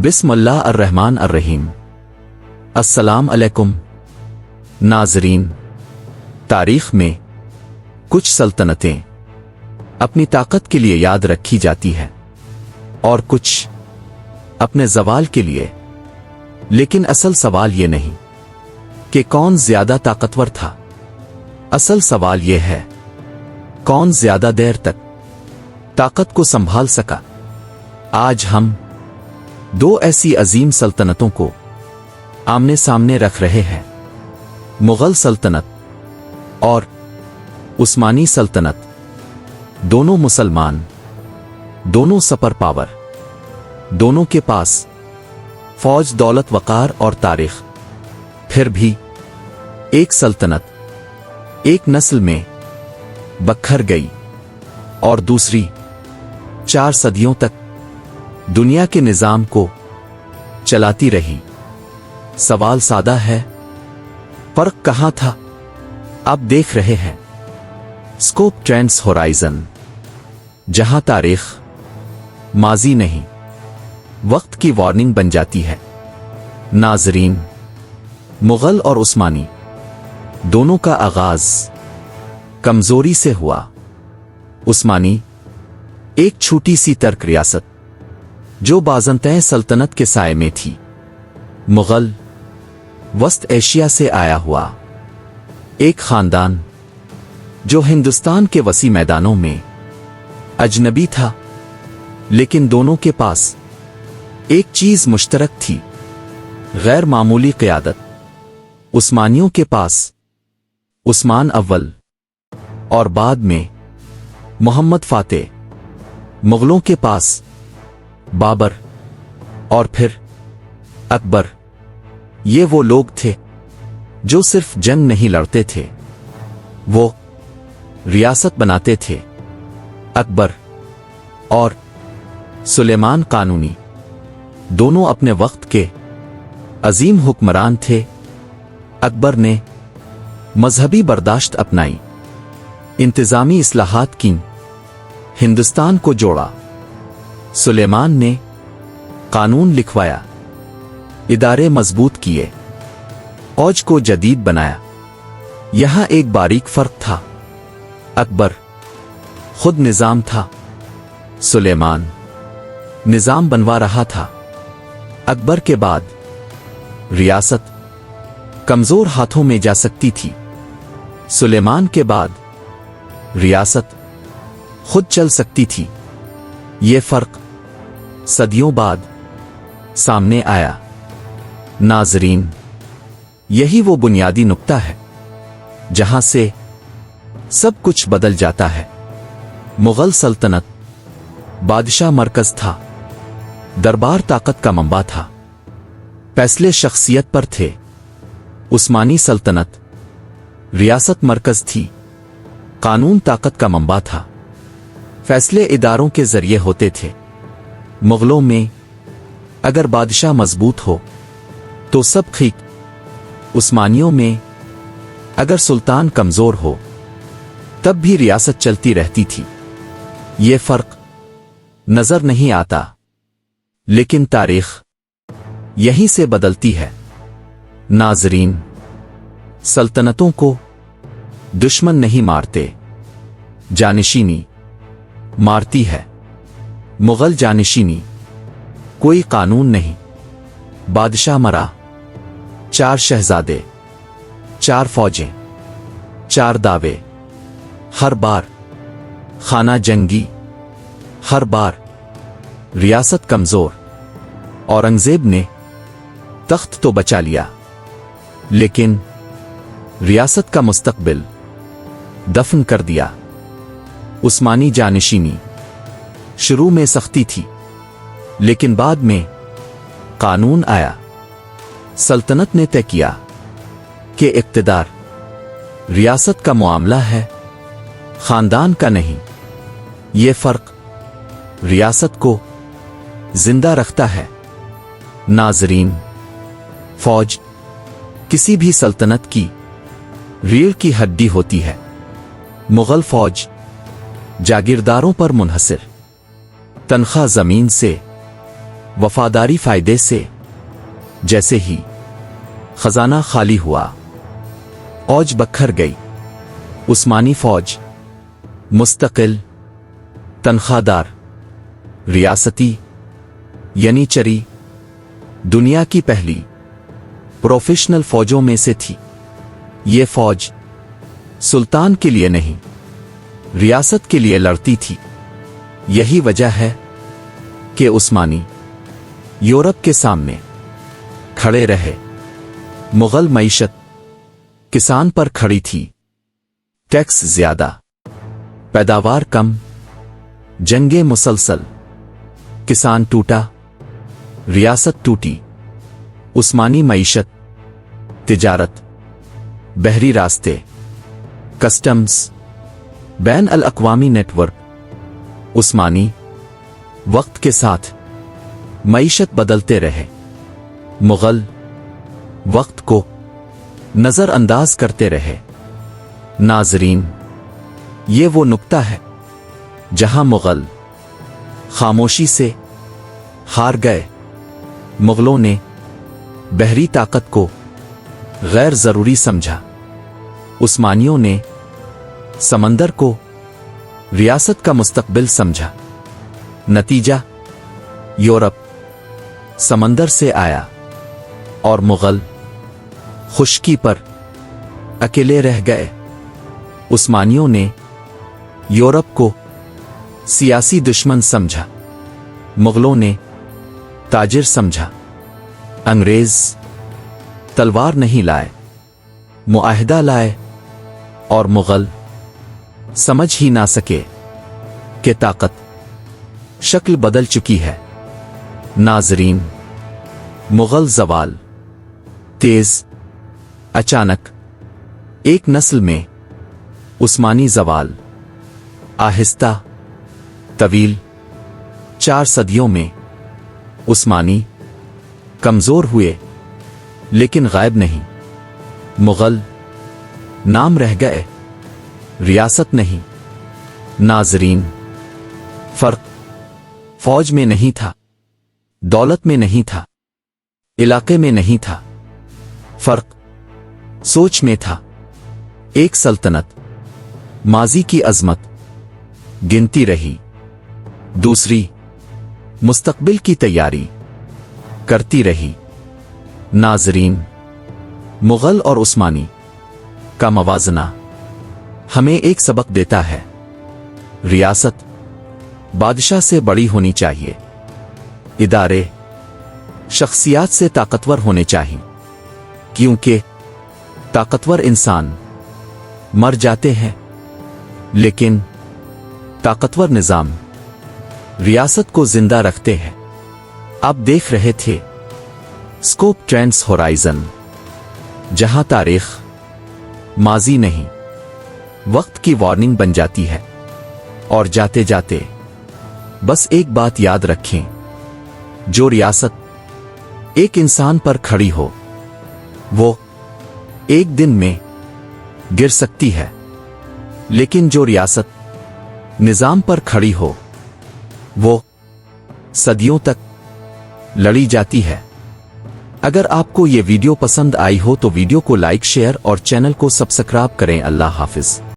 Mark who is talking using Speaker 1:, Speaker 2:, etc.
Speaker 1: बिस्मिल्लाह अर्रहमान अर्रहीम। अस्सलाम अलैकुम नाज़रीन। तारीख़ में कुछ सल्तनतें अपनी ताकत के लिए याद रखी जाती हैं और कुछ अपने ज़वाल के लिए। लेकिन असल सवाल ये नहीं कि कौन ज़्यादा ताकतवर था, असल सवाल ये है कौन ज़्यादा देर तक ताकत को संभाल सका। आज हम दो ऐसी अजीम सल्तनतों को आमने सामने रख रहे हैं, मुगल सल्तनत और उस्मानी सल्तनत। दोनों मुसलमान, दोनों सुपर पावर, दोनों के पास फौज, दौलत, वकार और तारीख। फिर भी एक सल्तनत एक नस्ल में बखर गई और दूसरी 4 सदियों तक दुनिया के निजाम को चलाती रही। सवाल सादा है, फर्क कहां था? आप देख रहे हैं स्कोप ट्रेंड्स होराइजन, जहां तारीख माजी नहीं वक्त की वार्निंग बन जाती है। नाजरीन, मुगल और उस्मानी दोनों का आगाज कमजोरी से हुआ। उस्मानी एक छोटी सी तर्क रियासत जो बाज़ंतैं सल्तनत के साये में थी। मुगल वस्त एशिया से आया हुआ एक खानदान जो हिंदुस्तान के वसी मैदानों में अजनबी था। लेकिन दोनों के पास एक चीज मुश्तरक थी, गैर मामूली क़यादत। उस्मानियों के पास उस्मान अव्वल और बाद में मोहम्मद फातेह, मुगलों के पास बाबर और फिर अकबर। ये वो लोग थे जो सिर्फ जंग नहीं लड़ते थे, वो रियासत बनाते थे। अकबर और सुलेमान कानूनी दोनों अपने वक्त के अजीम हुक्मरान थे। अकबर ने मजहबी बर्दाश्त अपनाई, इंतजामी इस्लाहात की, हिंदुस्तान को जोड़ा। सुलेमान ने कानून लिखवाया, इदारे मजबूत किए, फौज को जदीद बनाया। यहां एक बारीक फर्क था, अकबर खुद निजाम था, सुलेमान निजाम बनवा रहा था। अकबर के बाद रियासत कमजोर हाथों में जा सकती थी, सुलेमान के बाद रियासत खुद चल सकती थी। ये फर्क सदियों बाद सामने आया। नाजरीन, यही वो बुनियादी नुक्ता है जहां से सब कुछ बदल जाता है। मुगल सल्तनत बादशाह मरकज था, दरबार ताकत का मंबा था, फैसले शख्सियत पर थे। उस्मानी सल्तनत रियासत मरकज थी, कानून ताकत का मंबा था, फैसले इदारों के जरिए होते थे। मुगलों में अगर बादशाह मजबूत हो तो सब ठीक, उस्मानियों में अगर सुल्तान कमजोर हो तब भी रियासत चलती रहती थी। ये फर्क नजर नहीं आता, लेकिन तारीख यहीं से बदलती है। नाजरीन, सल्तनतों को दुश्मन नहीं मारते, जानिशीनी मारती है। मुगल जानिशीनी कोई कानून नहीं, बादशाह मरा, 4 शहजादे, 4 फौजें, 4 दावे। हर बार खाना जंगी, हर बार रियासत कमजोर। औरंगजेब ने तख्त तो बचा लिया, लेकिन रियासत का मुस्तकबिल दफन कर दिया। उस्मानी जानिशीनी शुरू में सख्ती थी, लेकिन बाद में कानून आया। सल्तनत ने तय किया कि इक्तिदार रियासत का मामला है, खानदान का नहीं। ये फर्क रियासत को जिंदा रखता है। नाजरीन, फौज किसी भी सल्तनत की रीढ़ की हड्डी होती है। मुगल फौज जागीरदारों पर मुनहसिर, तनख्वाह जमीन से वफादारी फायदे से। जैसे ही खजाना खाली हुआ, फौज बखर गई। उस्मानी फौज मुस्तकिल, तनख्वाहदार, रियासती यानी चरी, दुनिया की पहली प्रोफेशनल फौजों में से थी। ये फौज सुल्तान के लिए नहीं, रियासत के लिए लड़ती थी। यही वजह है कि उस्मानी यूरोप के सामने खड़े रहे। मुगल मईशत किसान पर खड़ी थी, टैक्स ज्यादा, पैदावार कम, जंगे मुसलसल। किसान टूटा, रियासत टूटी। उस्मानी मईशत, तिजारत, बहरी रास्ते, कस्टम्स, बैन अल अक़वामी नेटवर्क। उस्मानी वक्त के साथ मईशत बदलते रहे। मुगल वक्त को नजरअंदाज करते रहे। नाजरीन, ये वो नुक्ता है जहां मुगल खामोशी से हार गए। मुगलों ने बहरी ताकत को गैर जरूरी समझा। उस्मानियों ने समंदर को रियासत का मुस्तकबिल समझा। नतीजा, यूरोप समंदर से आया और मुगल खुश्की पर अकेले रह गए। उस्मानियों ने यूरोप को सियासी दुश्मन समझा, मुगलों ने ताजिर समझा। अंग्रेज तलवार नहीं लाए, मुआहिदा लाए, और मुगल समझ ही ना सके कि ताकत शक्ल बदल चुकी है। नाजरीन, मुगल जवाल तेज, अचानक, एक नस्ल में। उस्मानी जवाल आहिस्ता, तवील, 4 सदियों में। उस्मानी कमजोर हुए लेकिन गायब नहीं। मुगल नाम रह गए, रियासत नहीं। नाजरीन, फर्क फौज में नहीं था, दौलत में नहीं था, इलाके में नहीं था। फर्क सोच में था। एक सल्तनत माजी की अजमत गिनती रही, दूसरी मुस्तकबिल की तैयारी करती रही। नाजरीन, मुगल और उस्मानी का मवाजना हमें एक सबक देता है। रियासत बादशाह से बड़ी होनी चाहिए, इदारे शख्सियात से ताकतवर होने चाहिए, क्योंकि ताकतवर इंसान मर जाते हैं, लेकिन ताकतवर निजाम रियासत को जिंदा रखते हैं। आप देख रहे थे स्कोप ट्रेंड्स होराइजन, जहां तारीख माजी नहीं, वक्त की वार्निंग बन जाती है। और जाते जाते बस एक बात याद रखें, जो रियासत एक इंसान पर खड़ी हो, वो एक दिन में गिर सकती है, लेकिन जो रियासत निजाम पर खड़ी हो, वो सदियों तक लड़ी जाती है। अगर आपको ये वीडियो पसंद आई हो तो वीडियो को लाइक, शेयर और चैनल को सब्सक्राइब करें। अल्लाह हाफिज।